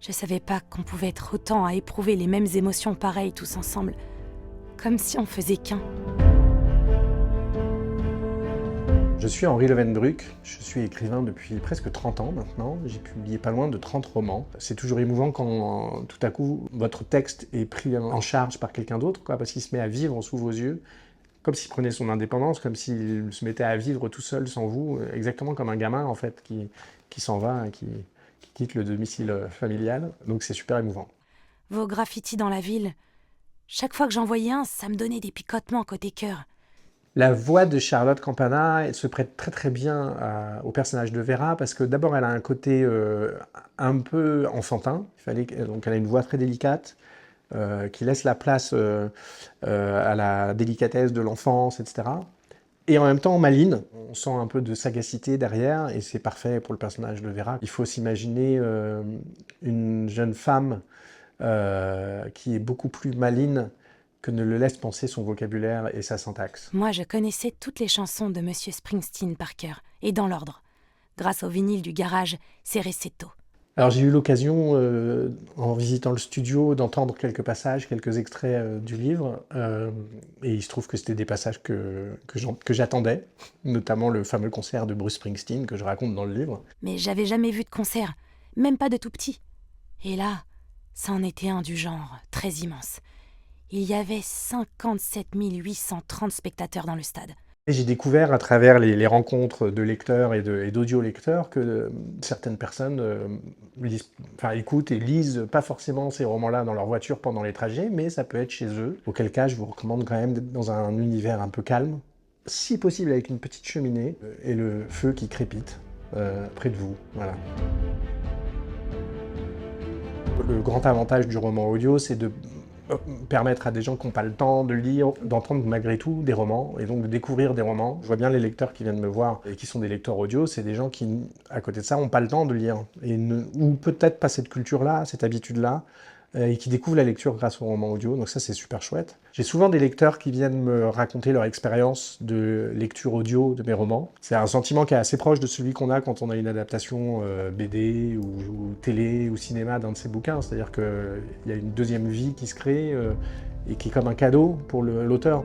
Je savais pas qu'on pouvait être autant à éprouver les mêmes émotions pareilles tous ensemble, comme si on faisait qu'un. Je suis Henri Lewenbruck, je suis écrivain depuis presque 30 ans maintenant. J'ai publié pas loin de 30 romans. C'est toujours émouvant quand tout à coup votre texte est pris en charge par quelqu'un d'autre, parce qu'il se met à vivre sous vos yeux, comme s'il prenait son indépendance, comme s'il se mettait à vivre tout seul sans vous, exactement comme un gamin en fait qui s'en va, qui quitte le domicile familial. Donc c'est super émouvant. Vos graffitis dans la ville, chaque fois que j'en voyais un, ça me donnait des picotements côté cœur. La voix de Charlotte Campana, elle se prête très très bien au personnage de Vera parce que d'abord elle a un côté un peu enfantin, donc elle a une voix très délicate qui laisse la place à la délicatesse de l'enfance, etc. Et en même temps maligne, on sent un peu de sagacité derrière et c'est parfait pour le personnage de Vera. Il faut s'imaginer une jeune femme qui est beaucoup plus maligne que ne le laisse penser son vocabulaire et sa syntaxe. Moi, je connaissais toutes les chansons de Monsieur Springsteen par cœur, et dans l'ordre, grâce au vinyle du garage Cerecetto. Alors j'ai eu l'occasion, en visitant le studio, d'entendre quelques passages, quelques extraits du livre, et il se trouve que c'était des passages que j'attendais, notamment le fameux concert de Bruce Springsteen que je raconte dans le livre. Mais j'avais jamais vu de concert, même pas de tout petit. Et là, ça en était un du genre, très immense. Il y avait 57 830 spectateurs dans le stade. Et j'ai découvert à travers les rencontres de lecteurs et d'audio-lecteurs que certaines personnes écoutent et lisent pas forcément ces romans-là dans leur voiture pendant les trajets, mais ça peut être chez eux. Auquel cas, je vous recommande quand même d'être dans un univers un peu calme, si possible avec une petite cheminée et le feu qui crépite près de vous. Voilà. Le grand avantage du roman audio, c'est de permettre à des gens qui n'ont pas le temps de lire, d'entendre malgré tout des romans, et donc de découvrir des romans. Je vois bien les lecteurs qui viennent me voir et qui sont des lecteurs audio, c'est des gens qui, à côté de ça, n'ont pas le temps de lire, ou peut-être pas cette culture-là, cette habitude-là, et qui découvrent la lecture grâce au roman audio, donc ça c'est super chouette. J'ai souvent des lecteurs qui viennent me raconter leur expérience de lecture audio de mes romans. C'est un sentiment qui est assez proche de celui qu'on a quand on a une adaptation BD ou télé ou cinéma d'un de ces bouquins, c'est-à-dire qu'il y a une deuxième vie qui se crée et qui est comme un cadeau pour l'auteur.